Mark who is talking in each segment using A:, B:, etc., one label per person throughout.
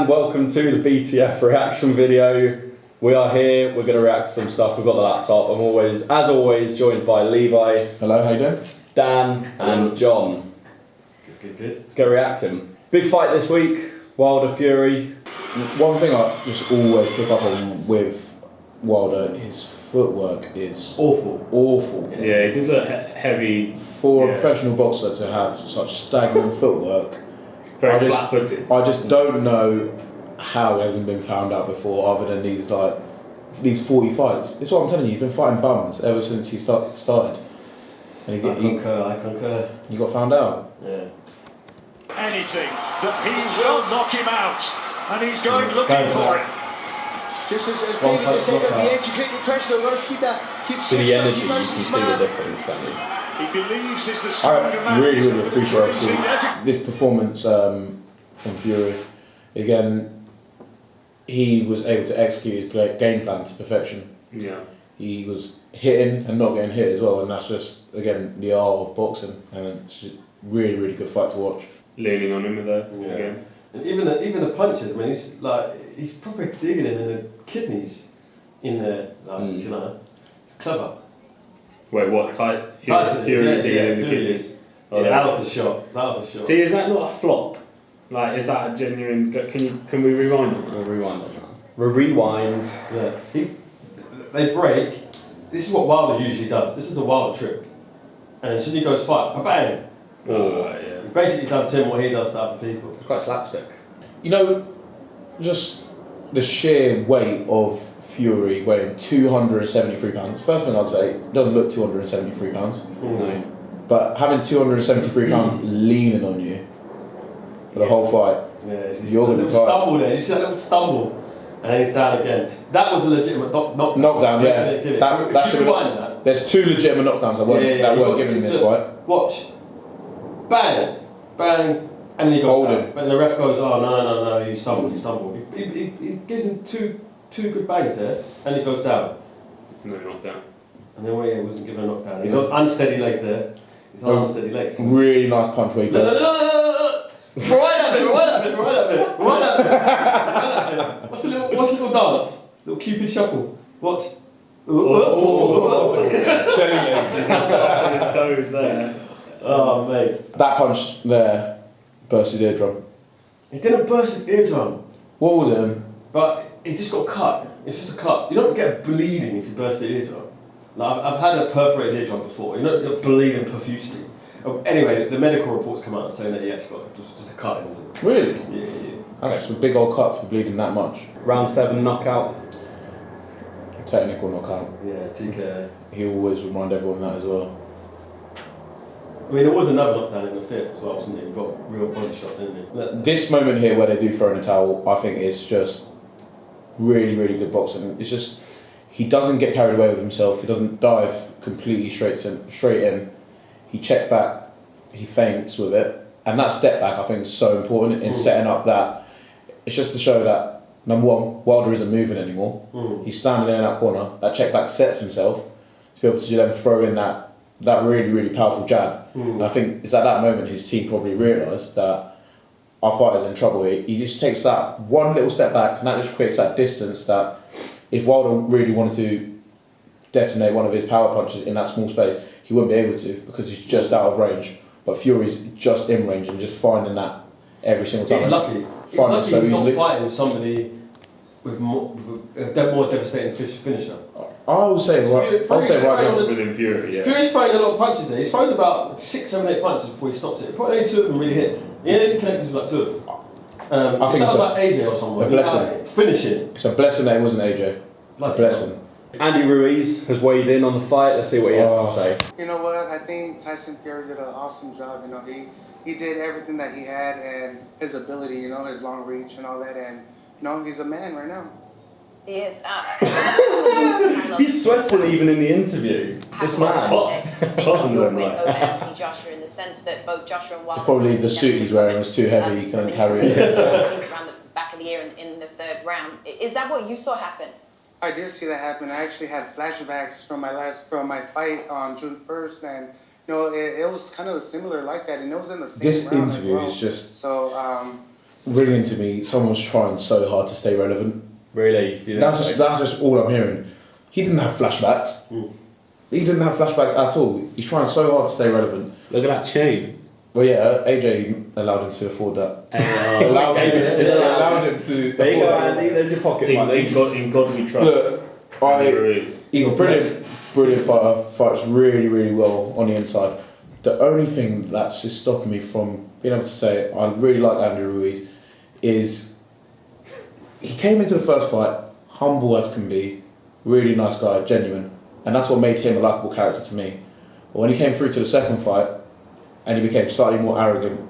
A: and welcome to the BTF reaction video. We are here, we're going to react to some stuff. We've got the laptop. I'm always, as always, joined by Levi.
B: Hello, how you doing?
A: Dan and John.
B: Good.
A: Let's go reacting. Big fight this week, Wilder Fury.
B: One thing I just always pick up on with Wilder, his footwork is awful.
C: Yeah, he did look heavy.
B: For a professional boxer to have such stagnant footwork,
C: Very flat-footed.
B: I just don't know how he hasn't been found out before, other than these 40 fights. This is what I'm telling you. He's been fighting bums ever since he started. And
D: I concur.
B: He got found out.
D: Yeah.
E: Anything that he will knock him out, and he's going looking for it.
F: Just as David just said, be educated, trash. Though, got to keep
A: See the energy, you can see the difference, can't you?
E: He believes he's the stronger man.
B: I really appreciate this performance from Fury. Again, he was able to execute his game plan to perfection.
C: Yeah.
B: He was hitting and not getting hit as well, and that's just, again, the art of boxing, and it's just really good fight to watch.
C: Leaning on him again.
D: And even the punches, man, he's probably digging him in the kidneys in there, you know. It's clever.
C: Wait, what type?
D: Fury
C: digging in the kidneys. Oh,
D: yeah, that was the shot.
C: See, is that not a flop? Like, is that a genuine? Can we rewind it?
A: We'll rewind it now. Rewind.
D: Yeah. They break. This is what Wilder usually does. This is a Wilder trick. And as soon as he goes fight, bang.
C: Yeah.
D: He basically done to him what he does to other people.
A: It's quite slapstick.
B: You know, just the sheer weight of Fury weighing 273 pounds. First thing I'd say, doesn't look 273 pounds.
A: No.
B: But having 273 pounds leaning on you for the whole fight, you're going to be tired.
D: Stumble there. You see that little stumble, and then he's down again. That was a legitimate
B: knockdown. Yeah, that should have. There's two legitimate knockdowns that weren't given in this fight.
D: Watch, bang, and then he goes down. But then the ref goes, oh no, you stumbled. He gives him two good bangs there, and he goes down.
C: No knockdown.
D: And then he wasn't given a knockdown. He's on unsteady legs there. He's on unsteady legs.
B: Really nice punch where he
D: Right up it. What's the little dance? Little Cupid shuffle. Watch.
B: Jelly legs.
C: His toes there.
D: Oh mate.
B: That punch there burst his eardrum.
D: He didn't burst his eardrum.
B: What was it?
D: But he just got cut. It's just a cut. You don't get bleeding if you burst the eardrum. Like, I've had a perforated eardrum before. You're not bleeding profusely. Anyway, the medical reports come out saying that he actually got just a cut in his ear.
B: Really?
D: Yeah.
B: That's a big old cut to be bleeding that much.
A: Round 7 knockout.
B: Technical knockout.
D: Yeah, TK.
B: He always remind everyone that as well.
D: I mean, there was another knockdown in the 5th as well, wasn't it? He got real body shot, didn't he?
B: This moment here where they do throw in a towel, I think is just really good boxing. It's just, he doesn't get carried away with himself. He doesn't dive completely straight in. He checked back, he feints with it, and that step back I think is so important in setting up that. It's just to show that, number one, Wilder isn't moving anymore. He's standing there in that corner. That check back sets himself to be able to then throw in that really powerful jab. And I think it's at that moment his team probably realised that our fighter's in trouble here. He just takes that one little step back, and that just creates that distance that if Wilder really wanted to detonate one of his power punches in that small space, he wouldn't be able to because he's just out of range. But Fury's just in range and just finding that every single time.
D: He's lucky. He's not fighting somebody with more devastating finisher.
B: I would say right now.
C: Fury, yeah.
D: Fury's throwing a lot of punches there. He throws about 6, 7, 8 punches before he stops it. Probably only 2 of them really hit. He only connected with like 2 of them. I think that was like AJ or someone.
B: A blessing.
D: Finishing.
B: It's a blessing that it wasn't AJ. A blessing.
A: Andy Ruiz has weighed in on the fight. Let's see what he has to say.
F: You know what? I think Tyson Fury did an awesome job. You know, he did everything that he had and his ability. You know, his long reach and all that. And you know, he's a man right now.
G: He is.
A: He's sweating even in the interview. It's mad.
G: Anthony Joshua, in the sense that both Joshua and Wilder.
B: Probably the suit he's wearing was too heavy. He couldn't carry it.
G: Around the back of the ear in the 3rd round. Is that what you saw happen?
F: I did see that happen. I actually had flashbacks from my fight on June 1st, and you know it was kind of similar like that, and it was in the same
B: This
F: round
B: interview
F: as well.
B: is just
F: so.
B: ringing to me, someone's trying so hard to stay relevant.
A: Really? Do you think
B: That's
A: so?
B: just all I'm hearing. He didn't have flashbacks. He didn't have flashbacks at all. He's trying so hard to stay relevant.
C: Look at that chain.
B: Well, yeah, AJ allowed him to afford that.
A: Allowed
B: allowed him to.
A: There you go,
B: afford that.
A: Andy. There's your pocket money.
C: In God we trust.
B: Look,
C: Ruiz.
B: he's a brilliant fighter. Fights really, really well on the inside. The only thing that's just stopping me from being able to say I really like Andy Ruiz is he came into the first fight humble as can be, really nice guy, genuine, and that's what made him a likeable character to me. But when he came through to the second fight and he became slightly more arrogant,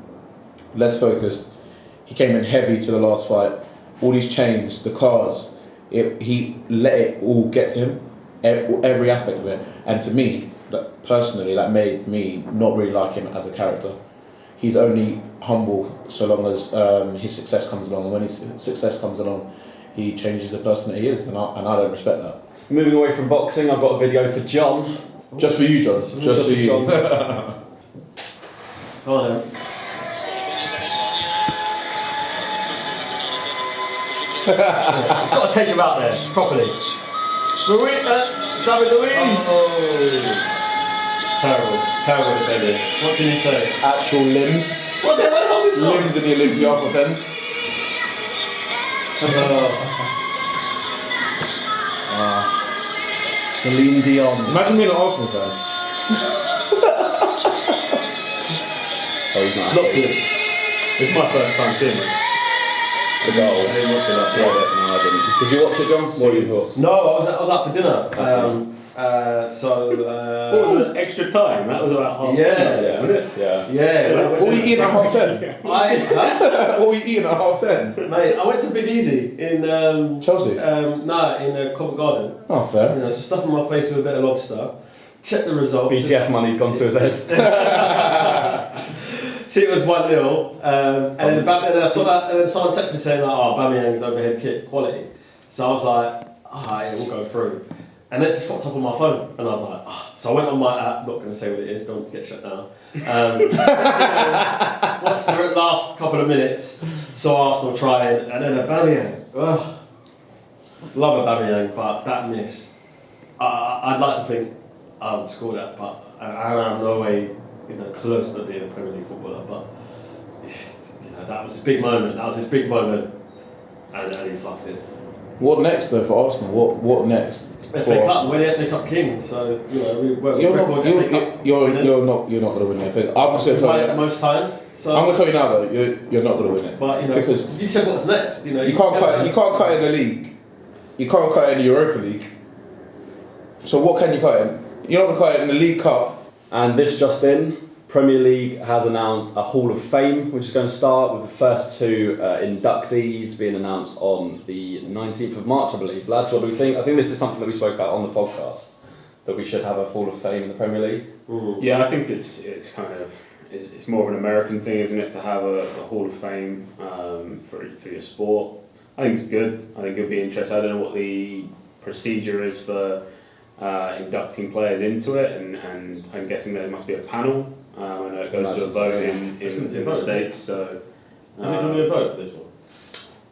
B: less focused, he came in heavy to the last fight. All these chains, the cars, he let it all get to him, every aspect of it. And to me, personally, that made me not really like him as a character. He's only humble so long as his success comes along, and when his success comes along, he changes the person that he is, and I don't respect that.
A: Moving away from boxing, I've got a video for John.
B: Just for you, John. Just for you.
A: John.
D: Go on then. It's got to take him out there properly. Ruiz, David Ruiz. Terrible defending. What can you say?
B: Actual limbs.
D: What the hell is this song?
B: Limbs in the Olympiacos sense.
A: Celine Dion.
B: Imagine being an Arsenal fan.
A: Oh, he's not.
C: Not good. It's my first time seeing it.
A: The goal.
C: I didn't watch it last
A: Yeah,
C: night.
A: no, I didn't. Did you watch it, John? What were your thoughts?
D: No, I was out for dinner.
C: What was it? Extra time? That was about half
D: Yeah.
C: 10, wasn't it?
A: Yeah.
D: Yeah.
B: What were you eating at half 10?
D: What
B: What were you eating at half 10?
D: Mate, I went to Big Easy in
B: Chelsea?
D: no, in Covent Garden.
B: Oh, fair.
D: You know, so stuffing my face with a bit of lobster. Check the results.
A: BTF money's gone to his head.
D: See, it was 1-0, and then I saw that, and then someone texted me saying like, "Oh, Bamiyang's overhead kick quality." So I was like, "Ah, it will go through," and it just popped up on my phone, and I was like, "Ah." So I went on my app. Not going to say what it is. Don't want to get shut down. Watched the last couple of minutes. Saw Arsenal trying, and then a Bamiyang. Oh, love a Bamiyang, but that miss. I'd like to think I would score that, but I have no way. Close to being a Premier League footballer, but that was a big moment. That was his big moment, and he fluffed it.
B: What next though for Arsenal? What next?
D: FA Cup, we're the FA Cup kings, so we're
B: You're
D: record FA Cup winners.
B: not going to win the FA. I'm just going to
D: Won
B: tell
D: it
B: you.
D: most times. So
B: I'm going to tell you now though. You're not going to win it.
D: but
B: because
D: you said what's next. You
B: can't cut in the league. You can't cut in the Europa League. So what can you cut in? You're not going to cut it in the League Cup.
A: And this just in, Premier League has announced a Hall of Fame, which is going to start with the first two inductees being announced on the 19th of March, I believe. Lads, what do we think? I think this is something that we spoke about on the podcast, that we should have a Hall of Fame in the Premier League.
C: Yeah, I think it's kind of it's more of an American thing, isn't it, to have a Hall of Fame for your sport. I think it's good. I think it'll be interesting. I don't know what the procedure is for inducting players into it, and I'm guessing there must be a panel. I know it goes to a vote in the States, so...
D: Is it going to be a vote for this one?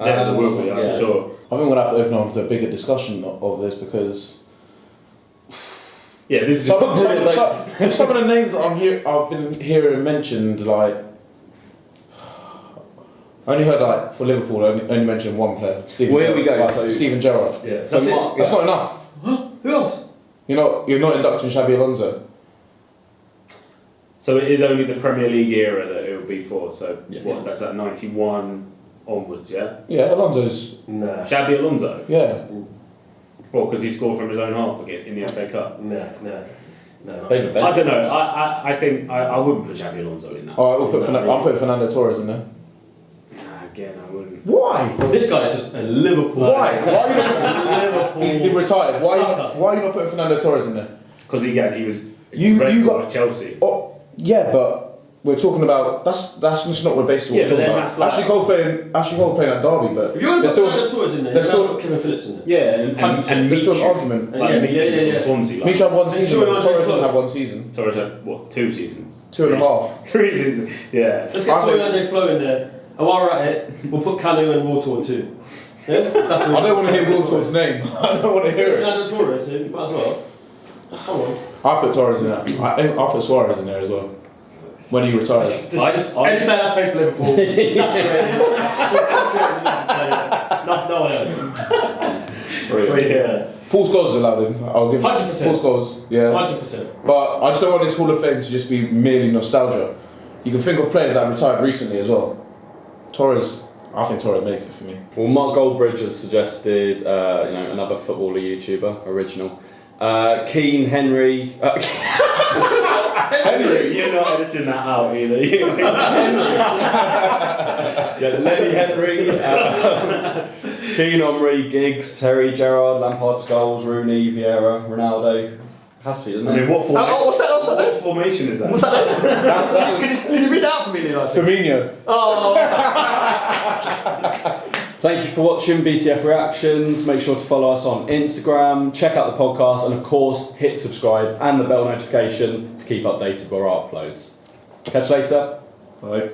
C: Yeah, there will be, I'm sure.
B: I think we're going to have to open up to a bigger discussion of this because
C: Yeah, this is...
B: some of the names that I've been hearing mentioned, like I only heard like for Liverpool, I only mentioned one player.
A: Where we go,
B: like,
A: so-
B: Steven Gerrard.
D: Yeah.
A: So
D: That's
A: Mark,
B: That's not enough.
D: Who else?
B: You're not inducting Xabi Alonso.
C: So it is only the Premier League era that it will be for, so
A: Yeah.
C: that's at 91 onwards, yeah?
B: Yeah, Alonso's.
D: Nah.
C: Xabi Alonso?
B: Yeah.
C: Well, because he scored from his own half again in the FA Cup.
D: Nah.
A: David
C: I
A: Beckham.
C: don't know, I think I wouldn't put Xabi Alonso in that.
B: All right, I'll put Fernando Torres in there.
C: Nah, again, I wouldn't.
B: Why?
D: This guy is just a Liverpool.
B: Why? Why are you not?
D: Liverpool.
B: He retired. Why
D: sucker.
B: are you not putting Fernando Torres in there?
C: Because again, he was
B: You
C: dreadful
B: got-
C: at Chelsea.
B: Oh, yeah, but we're talking about that's just not what basically
C: Yeah,
B: we're
C: but
B: talking
C: then
B: about.
C: that's like-
B: Ashley Cole's playing at Derby, but
D: If you want to
B: there's
D: put
B: still
D: Fernando Torres in there,
B: there's
D: you have to
B: still
D: put Kevin Phillips in there.
C: Yeah, and
B: there's still an
C: Mitchell.
B: argument.
C: Like
D: Yeah,
C: Mitchell
D: yeah.
C: from Swansea. Like.
B: Mitch had one season.
D: two
B: Torres
D: and a half
B: didn't
D: years
B: have one season.
C: Torres had, what, 2 seasons?
B: 2.5.
C: 3 seasons, yeah.
D: Let's get
B: I think-
D: Toye Flo in there. And while we're at it, we'll put Kanu and Wartor too. Yeah? That's
B: I don't want to hear Wiltord's name. I don't want to hear it.
D: Fernando Torres, so you might as well. Come on.
B: I put Torres in there. I put Suarez in there as well. When he retires.
D: Any player that's played for Liverpool, saturated. Saturated players. No one else. Yeah.
B: Paul Scholes is allowed in. I'll give
D: 100%.
B: Paul Scholes, yeah.
D: 100%.
B: But I just don't want this Hall of Fame to just be merely nostalgia. You can think of players that have retired recently as well. Torres, I think Torres makes it for me.
A: Well, Mark Goldbridge has suggested, another footballer YouTuber, original. Keane, Henry.
B: Henry!
C: You're not editing that out either.
A: Lenny Henry. Keane, Omri, Giggs, Terry, Gerrard, Lampard, Scholes, Rooney, Vieira, Ronaldo. Has to be, doesn't it?
C: I mean, what
D: What's that?
C: what formation is that?
D: What's that? Can you read that out for me, Leon?
B: Firmino.
D: Oh.
A: Thank you for watching BTF Reactions. Make sure to follow us on Instagram, check out the podcast, and of course, hit subscribe and the bell notification to keep updated with our uploads. Catch you later.
B: Bye.